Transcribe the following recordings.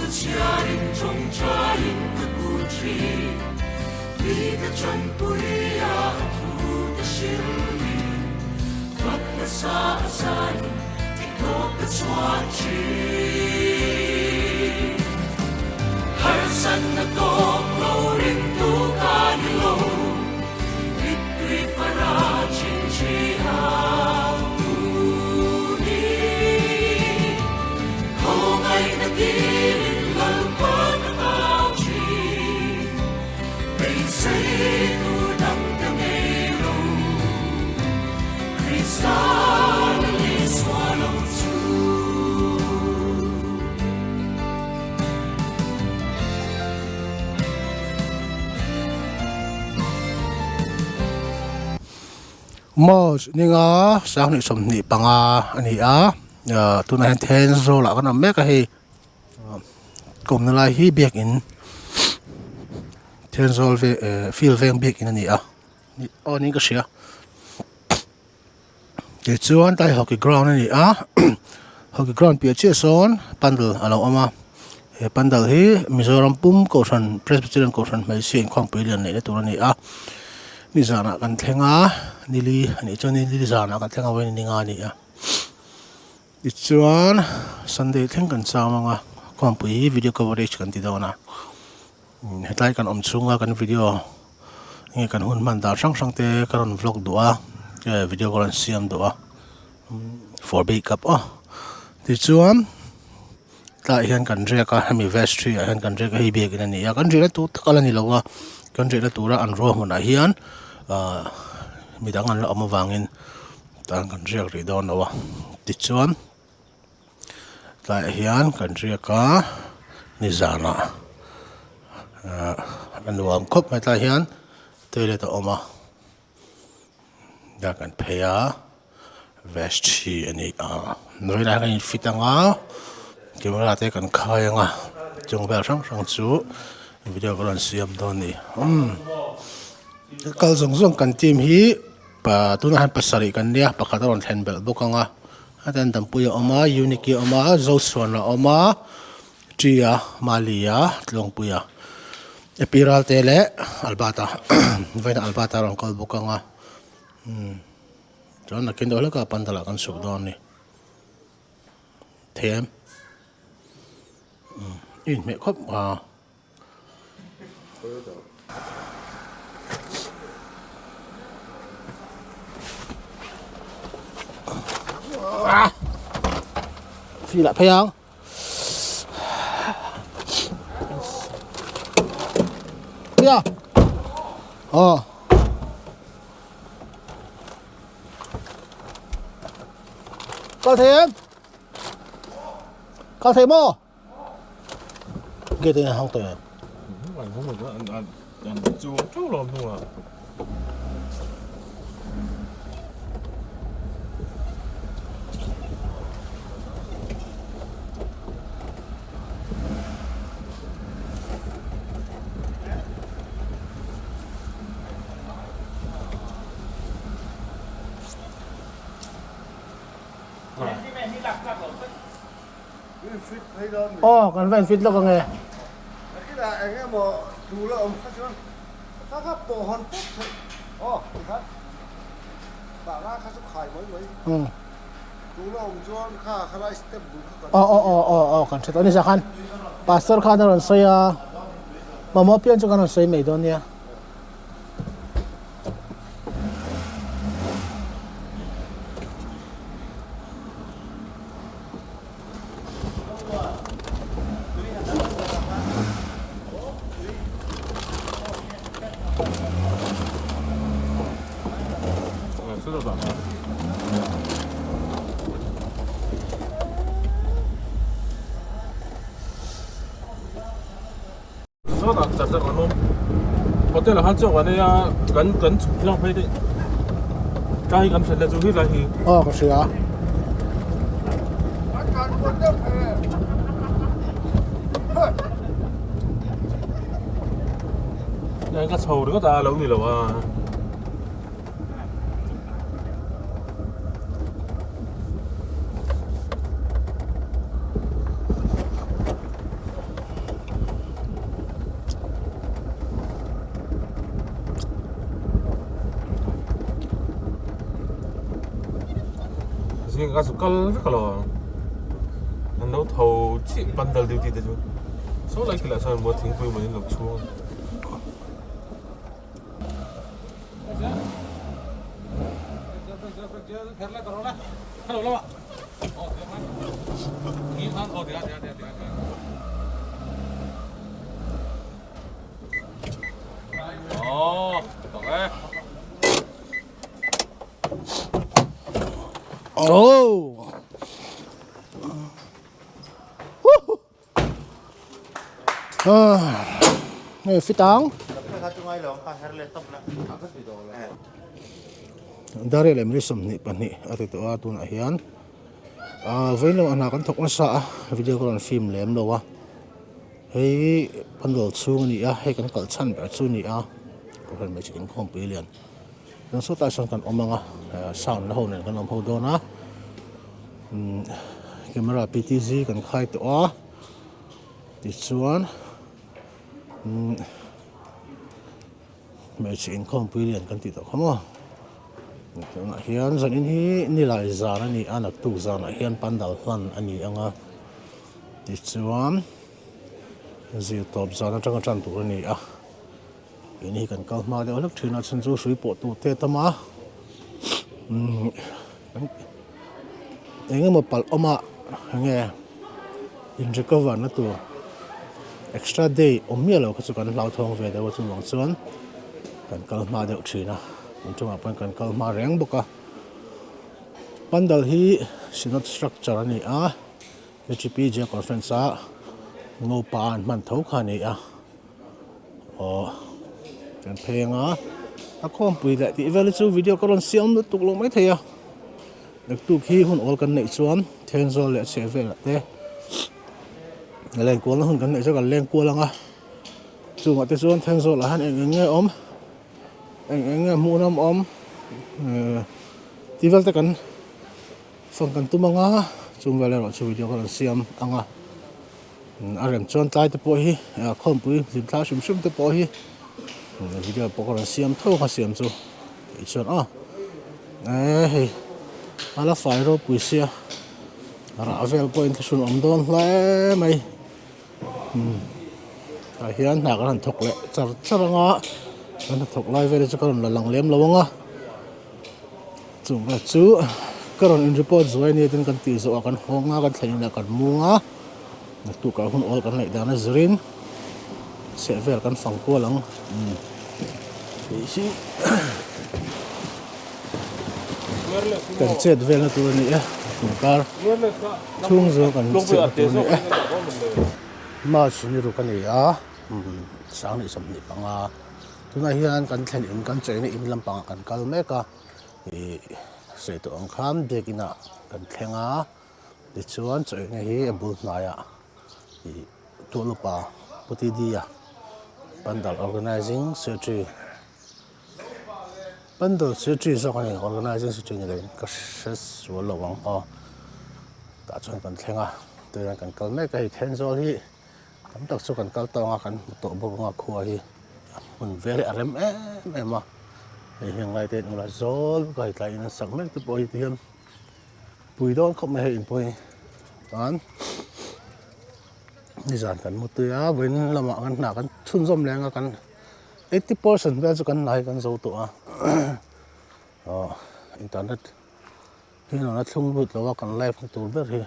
家人中扎营的故事，你的真不一样，土的心里，佛的萨萨因，你多个传奇。Harsan na kong lauring tukan ilo, ikri para chinchihang uni. Kung ay nagilin lalpan ang auchi, may say tunang damero, Kristal iswalaw tsu. Mos ninga sang ni som ni panga ani a tuna hen Thenzawl la kana mek a hi kom na lai hi biak in Thenzawl ve fil veng biak in ani a ni on ka sia ke chuan tai hockey ground ani a hockey ground pia che son pandal alo ama he pandal hi Mizoram pum Kohhran Presbyterian Kohhran Hmeichhe Inkhawmpuilian nei tu ani a ni zana kan thlenga nili ani choni nili zana kan thlenga wen ninga ni a ichuan Sunday theng kan chamanga kompui video coverage kan ti dona hetlai kan omchunga kan video nge kan hun man da sang sang te kan vlog duwa video kan siam duwa for backup tichuan ta hian kan reka hemi vestry hian kan reka hi bag in ani ya kan rela tu takalani lawa kan rela tura an ro hmuna hian midangan la amawangin tan kan riak ri don lawa tichuan ta hian kan reka ni zana anuam khop mai ta hian toilet oma da kan pheya vest hi ani noi la kan fitanga camera te kan khayanga chung bel sang sang chu video kan siam don ni kal zong zong kan team hi pa tuna han pasari kan nia pakataron thenbel bokanga atan tampuya oma unique oma zoswana oma tria malia tlongpuya epiral tele albata vena albata ron kal bokanga jon na kin dola ka pandala kan sub don ni them in me khop phi lại phải không? Kia. Cao thêm mô. Kia tên là không tuổi. Không phải ăn chuông chút lắm thôi à. Còn ven fit lo con nghe. Cái là anh em mà đủ là ông phát triển các bộ hòn tốt khác bảo ra các khai mới đủ là ông cho khai khai step đủ kan set oni sakan pastor khan ron soya mamo pian chu kan soy mai don ya Đặt ra nó hotel là 한쪽 안에야 gần 그냥 phải đi cái gần phải là chú hít lại thì có sữa cái sầu đó ta lâu rồi à cái số cal rất là anh đâu thầu chỉ ban đầu điều gì đấy chứ số lại cái là sao một tiếng quay mình lục chuông Oh. Này phi tang. Dari lem risum ni pani ati to atu na hian. Với lo ana kan thok na sa video ko film lem lo wa. Hei pandol chung ni a hei kan kal chan ba chu ni a. Kohhran me chikin Inkhawmpuilian. Dan so ta sang kan omanga sound na ho nen kan om ho do na. Camera PTZ kan khai to a. This one. Me chikin Inkhawmpuilian kan ti to khamo. Hian zan in hi nilai zan ani anak tu zan hian pandal hlan ani anga ti chuan zir top zan atanga tran tur ani a in hi kan kal hma de olak thina chan chu sui po tu te tama enge mo pal oma nge in recover na tu extra day omia lo chu kan lau thong ve de wa chu long chuan kan kal hma de thina chúng ta kan kal ma reng boka pandal hi sinot structure ani a EP-1 conference a ngo pan man tho kha ni a kan phenga a khom pui la ti vele chu video karon siam lu tuk lo mai theya nek tu khi hun ol kan nei chuan Thenzawl le che vel te leng ko la hun kan nei cha kan leng ko langa chu ma te chuan Thenzawl han enge om anh mua năm om tí vel ta kan phong kan tu manga chung vel ro chu video kan siam anga arem chon tai te po hi Inkhawmpui lim thla sum sum te po hi video po kan siam tho kha siam chu chon hei ala fai ro pui sia ara vel point sun om don hle mai hian na kan thok le charanga kan thok lai ve chu karon la lang lem lawanga chunga chu karon in report zoi ni tin kan ti zo kan honga kan thlain la kan munga na tu ka hun ol kan lai dana zrin se vel kan fang ko lang si kan chet vel na tu ni kar chung zo kan chet tu ni ma chini ru kan ya sang ni som ni panga tuna hian kan thlen in kan chei ni in lampang kan kal meka se to ang kham dekina kan thlenga ti chuan chei nge hi abul hnaya to lupa puti dia pandal organizing secretary pandal secretary so kan organizing secretary ni ka ses wala wang ta chuan kan thlenga to kan kal meka hi Thenzawl hi tam tak chu kan kal tawnga kan to bawanga khuwa hi un very arem mà hiện ngày tết là zol cái tại nó sẵn mấy cái bồi tiền bùi đó không mấy hình bồi toán đi dàn cần một tuổi á với là mà ăn nạc ăn chun rôm lên ăn 80% về cho cần này cần dầu tụ internet khi nó chung bút là cần live nó tụ biết thì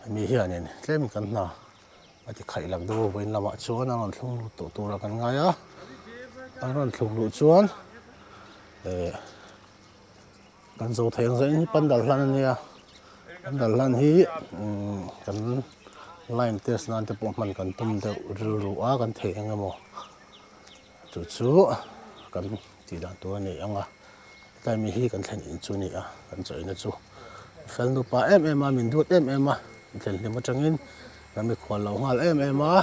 mình hiện này cái mình cần nào mà thì khai lạc đâu với là mà chỗ nó chung tụ là cần ngay á anh thùng lụa chuan kan zo theng zai pandal hlan ania pandal hlan hi kan line test nan te pom man kan tum de ru a kan theng amo chu kan ti dan to ni anga tai mi hi kan thlen in chu ni a kan choi na chu fel nu pa em a min dut em a thlen ni ma changin na mi khwal lo ngal em a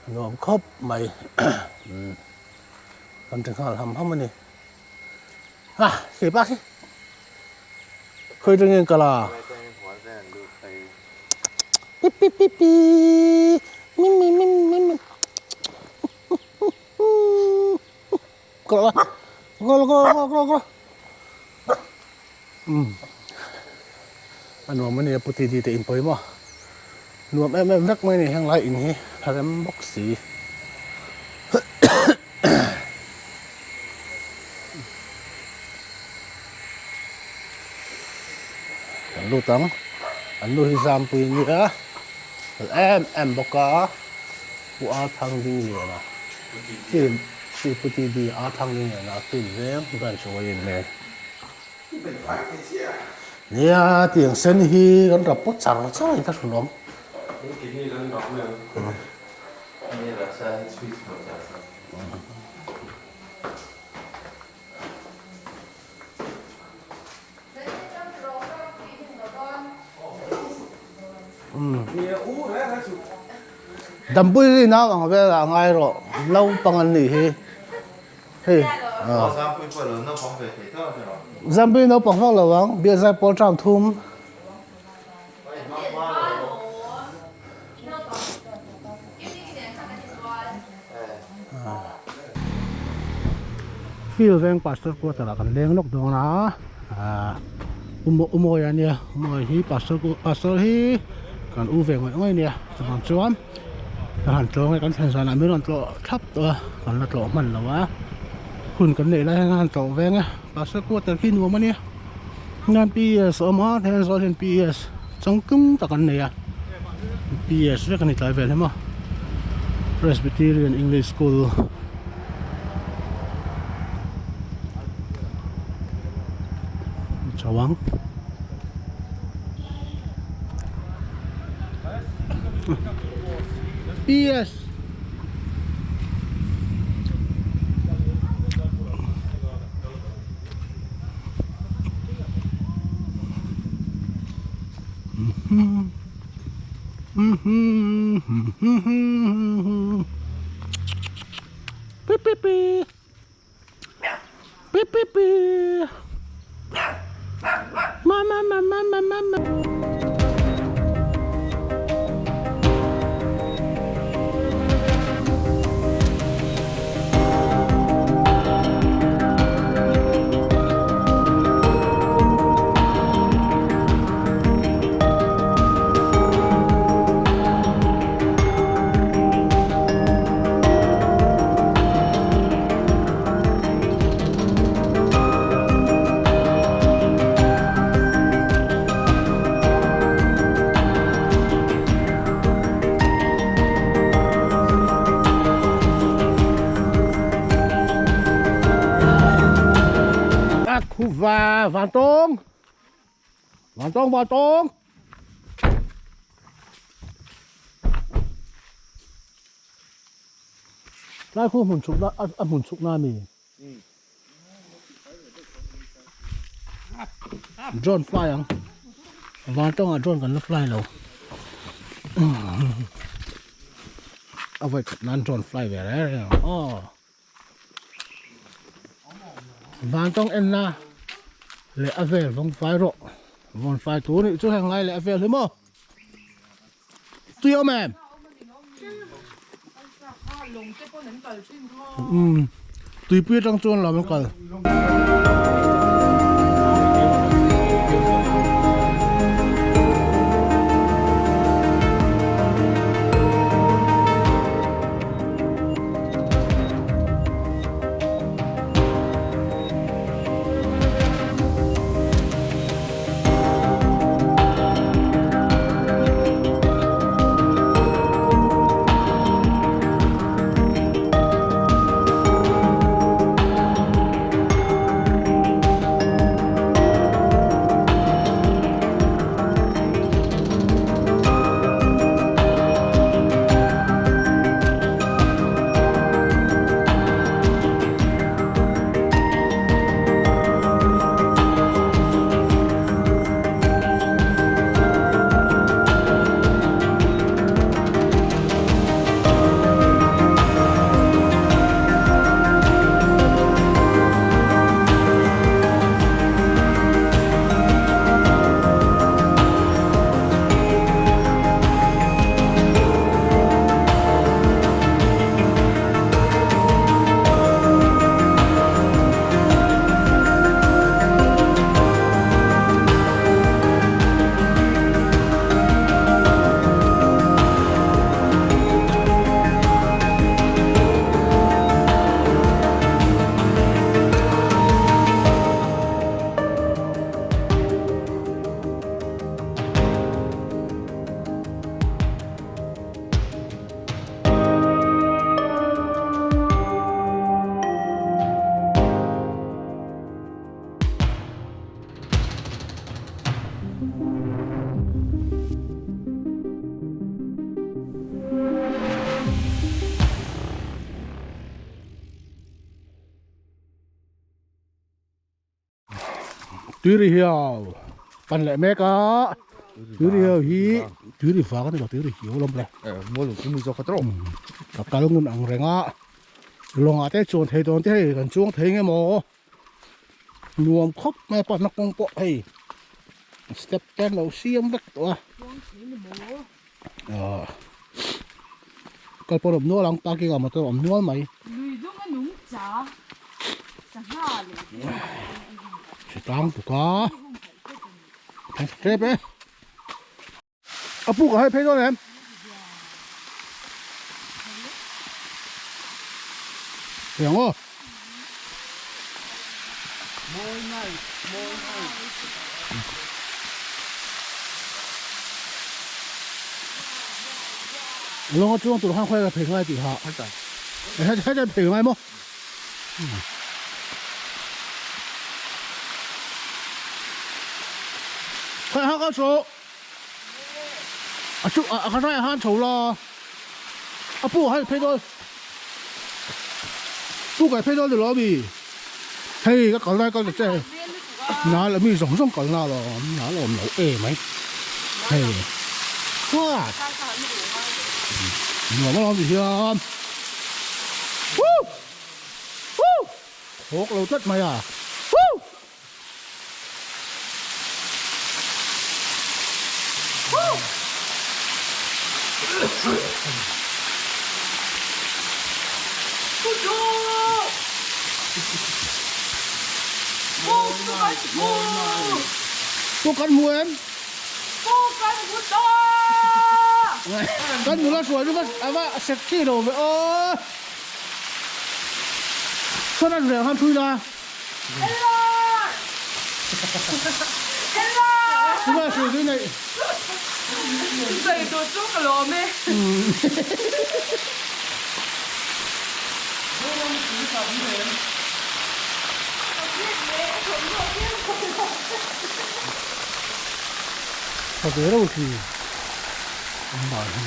nom khop mai kan teng hal ham ani se ba ki khoi teng en kala pip pip pip mim go anh nuông mình này puti đi tới in poi mà nuông em vắt mấy này hàng lại in hi thằng em bóc xì anh lu tang anh lu hizam pui ni á em bóc cá bu a thang đi rồi nè si puti đi a thang đi rồi nè tin về gần chỗ in này nè tiếng sen hi con đập bút chẳng sao người ta xuống lắm đầm bụi gì nào mà bây giờ ngay rồi lâu bằng anh nỉ hi Zambi nó bằng phong là vắng bây giờ bỏ trạm thum feel veng pastor ko tara kan leng lok dong na umoy ania umoy hi pastor hi kan u veng oi nia chuan chuan kan tlong kan thenzawl a miron tlo thap to kan la tlo man lawa hun kan nei la han tlo veng a pastor ko tar kin wo mania ngan ps oma thenzawl hin ps changkum ta kan nei a ps ve kan ni tlai vel hema Presbyterian English School Chawang PS Beep beep beep. Beep beep beep. Mama. Và Vạn Tông Lai khu hồn sụp na mì drone fly ang Vạn Tông drone kan fly lo avoid nan drone fly về đấy Vạn Tông en na lệ avel vong phai ro von phai tu ni chu hang lai lệ avel himo tui om em tui pui trong chuan la man kal túi đi hiểu pan lại mẹ cá túi đi hiểu hi túi đi phá cái này túi đi hiểu lắm này mua được cái mùi gió khát rộng cả cá lông ăn rèn á lông à thế chuồn thấy đón thế gần chuông thấy nghe mò nuông khóc mẹ bắt nó con bọ hay step ten đầu xiêm vắtตัวcái bộ đầm nuôi lăng ta kia mà tôi đầm nuôi mày chỉ tăng tụ cá thành xếp đấy bố có hay thấy rồi em hiểu không long chú tụi hắn khoe là平ngay thì họ thấy平ngay không khoe hắn có số chú cái này hắn số là bố hay thấy rồi bố cái thấy rồi được rồi bị hay cái này cái này nãy là mình sống cái nào rồi nãy là nấu mấy hay wow nhiều lắm gì chưa? Hốt lâu tất mày à? Cô cắn mua em. Cô cắn mua to. Kan mula suara tu apa seksi tu. Oh. Sana dia ham thui la. Hello. Hello. Cuma suara ni. Dậy tôi chút cả lò mê. Thật thế đâu thì không bảo gì.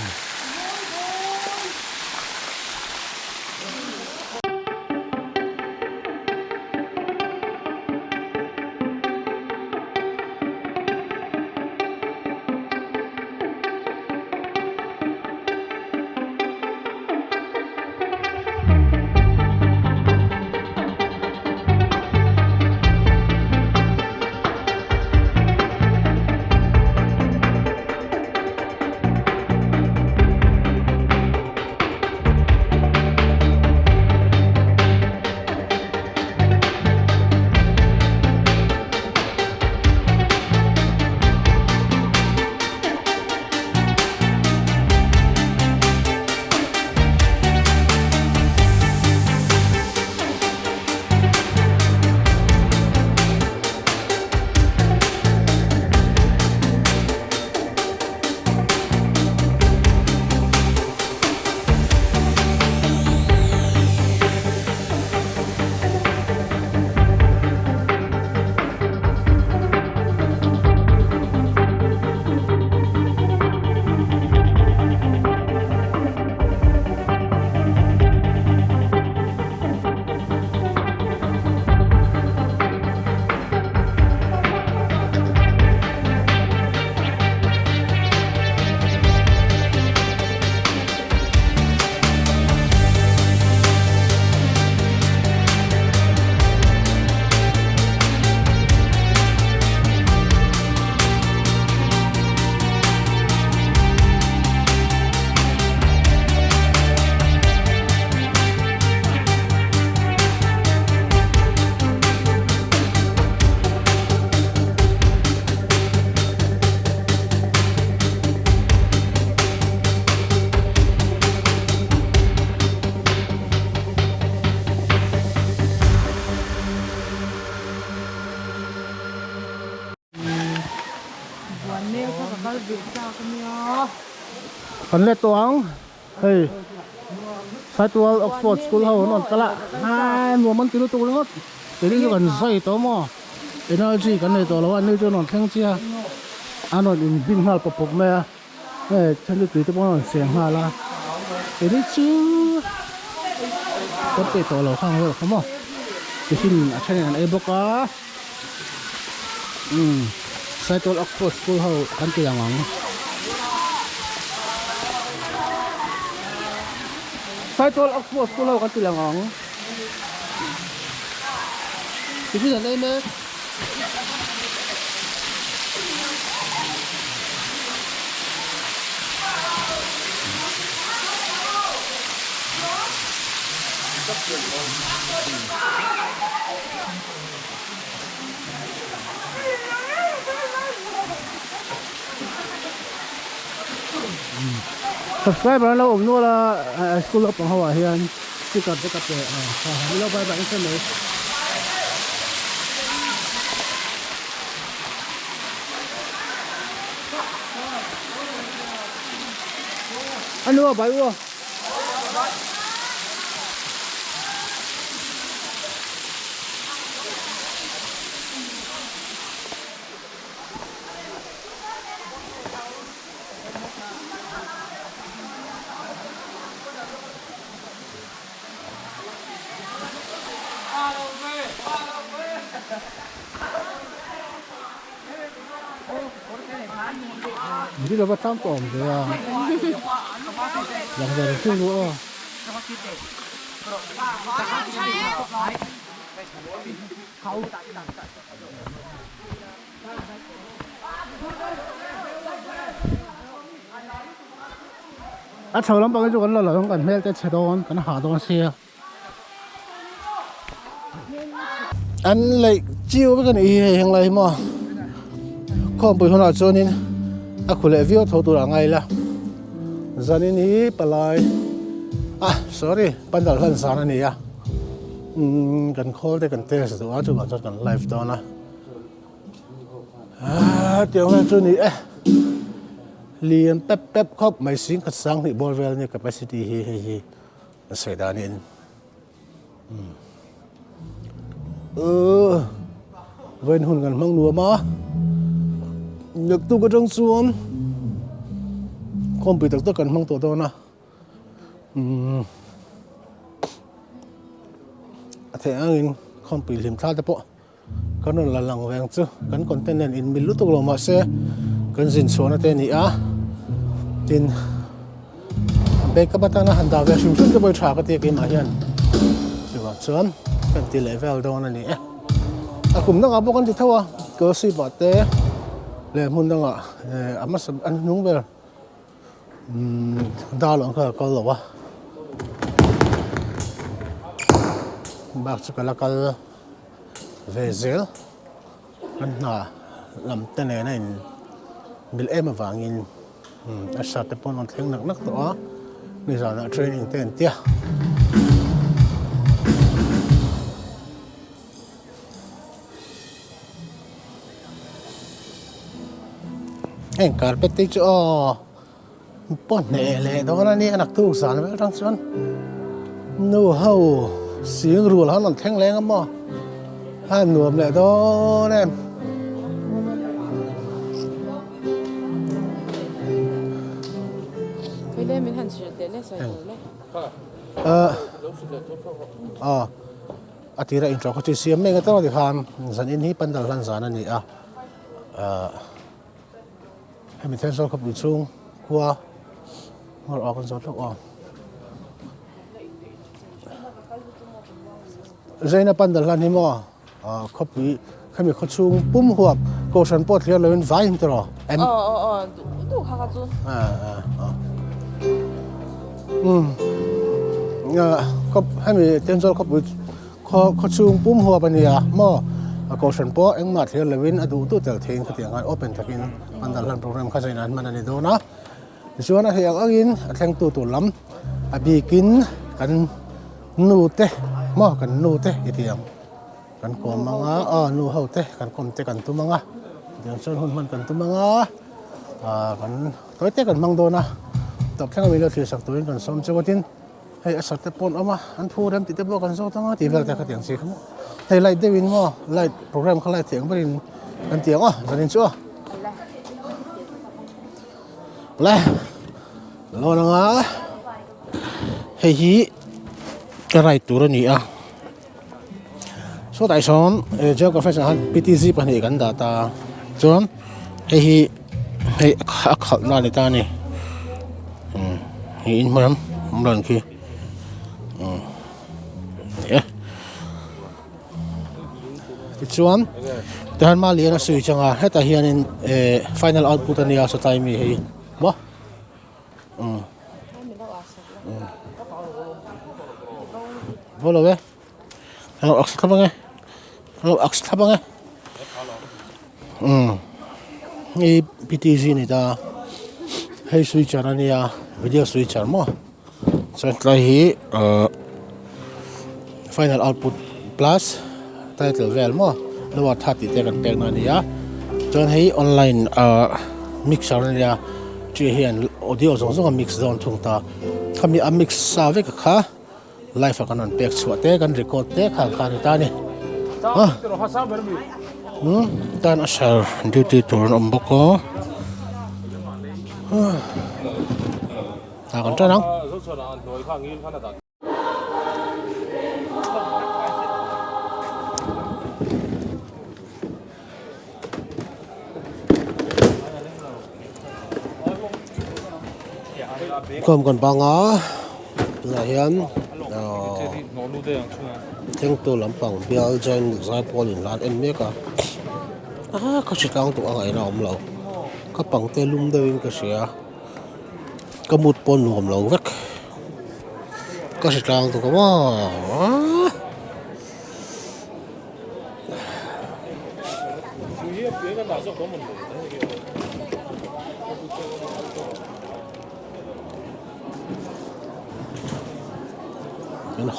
Kan let tuang hey Thenzawl Oxford School ho non kala hai mo man tilu tu ngot tiri jo kan sai to mo energy kan nei to lo an nei jo non theng chia anon in bin hal popok me eh chan tu tu bon siang ha la tiri chu ko te to lo khang ho mo ti hin a chen an e boka ใส่ตัวออกโคสกูเขากันตัวอย่างงใส่ตัวออกโคสกูเขากันตัวอย่างงที่จะได้ไหมsubscribe แล้วผมนู้นละสกูลของเขาเฮียนที่กัดจะกัดเลยเราไปแบบนี้เลยอันนู้นไปวัวที่เราไปทำต่อมเลยอ่ะอย่างเดียวซึ่งรู้อ่ะชาวลำปางจุกันเราต้องกันเมลแต่เชดอนกันหาตรงเสียอันเลยจิ้วไปกันอีอย่างไรมั่งข้อมูลขนาดโซนินaku le view tho tu la ngai la zanin hi palai sorry pandal han sana ni ya kan call te kan test tu a chu kan live do na tiang la chu ni lian pep khop mai sing ka sang ni ball well ni capacity hi se danin ven hun kan mang nuwa ma nhật tu có trong xuống không bị tất cần mang tổ đó na thế anh không bị liềm thắt được bộ cái nó là lằng vàng chứ cái container in mình lúc tục lo mà xe cái zin số nó tên gì tin bây các bạn ta hành đạo về chúng cái buổi trà cái tiệc cái mà hiện được không sớm cái tỷ lệ vào đó là nè cũng nó có bộ con gì thôi cơ sĩ bảo tế le mun dang ama sab an nung ber da long kha kal lo wa bak chakala kal vezel an na lam tane na in bil em awangin a sat te pon on thleng nak nak to a ni za na training ten tia anh carpet tí cho bọn nè lệ đó là ni anak tu sản với trong xuân nô hầu xiên rùa là nó thanh lên lắm mà hai nuông lệ đó nè cái đây mình hành xử đến đây sai rồi thì ra intro có chuyện xiêm mấy cái đó thì ham dần in hi pan dal lan zan ani mình thấy số không bị chung qua ngồi ở con gió lúc ở dây nó pan đàn lan hi mò không bị không bị khó chung bùm huộc Kohhran pot liền lên vài hình rồi em đủ khá chú không hay mình Thenzawl không bị khó chung bùm huộc bên này mò Kohhran pot em mà liền lên adu tu tel thiên cái tiếng ngay open takin pandal lan program khai nan mana ni do na chuan a hiang angin a thleng tu lam a bikin kan nu te mo kan nu te itiam kan ko manga nu ho te kan kom te kan tu manga yang chon hun man kan tu manga kan toy te kan mang do na top thleng mi lo thil sak tuin kan som chewatin hei a sat te pon ama an thu ram ti te bo kan zo tanga ti vel te kha tiang si khamo hei light de win mo light program kha light thiang barin kan tiang zanin chu来，老人啊，嘿嘿，这来多了你啊！ số tại son cho có phải rằng PTZ bản hệ gắn data chọn hay khẩu là người ta này in mà lần khi chọn Tuhan mali na suy chăng à hết ta hiện final output anh ya số time hay bo vô rồi đấy hello ox thắp nghe hello ox thắp nghe এই PTZ này ta hay switcher này ya video switcher mà so cái final output plus title vel mà nó thắt thì cái tag này ya cho hay online mixer này ya chỉ hiện audio giống giống mix zone thùng ta kami mix sa với cái khác live kan an pek chhuat te kan record te khan ta ni tan a share duty tur om boko ta kan tra nang kom kon banga là hiền tiếng tôi làm bằng bial join giải polin lan em biết cả có chuyện lang tụi anh ấy nào lâu có bằng tay lum đây cái gì có một pon lùm lâu vắt có chuyện lang tụi có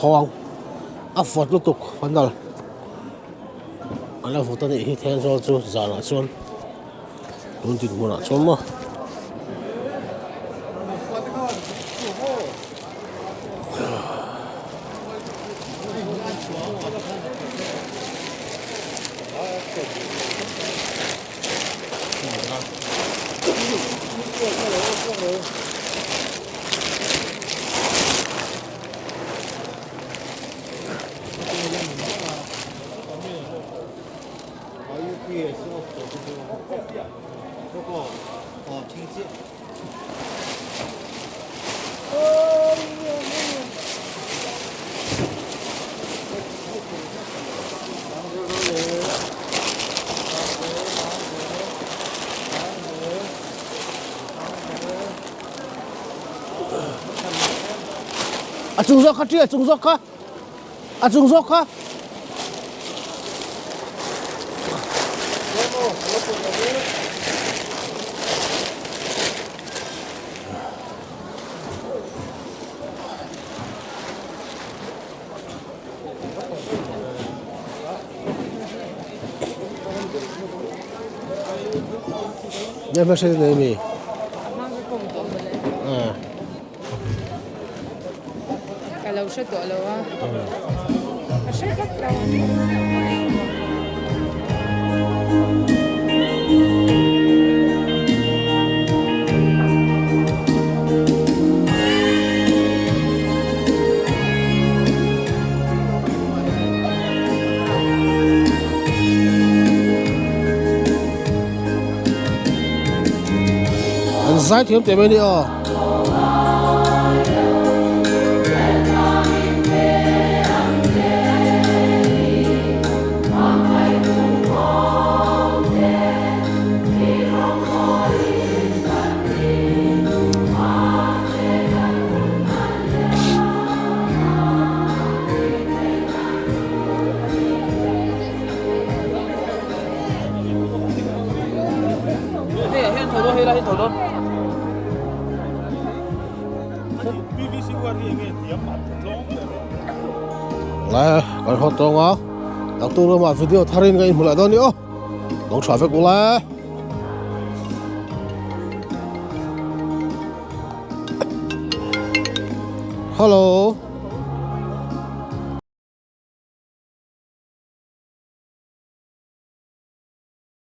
hoang afford lu tuk pandal ala foto ni hi Thenzawl chu zala chuan tun tin mona chuan ma Trung gió khát chưa? Trung gió khát. Trung gió khát. Nhà bác sĩ này mi. Kalau saya tu lawa. Saya tak tahu. Giải thiệu tiền bên đi lại còn hot dog á, đặc tu mà video tharin cái một lại đó nữa, đóng trả phép của lại, hello.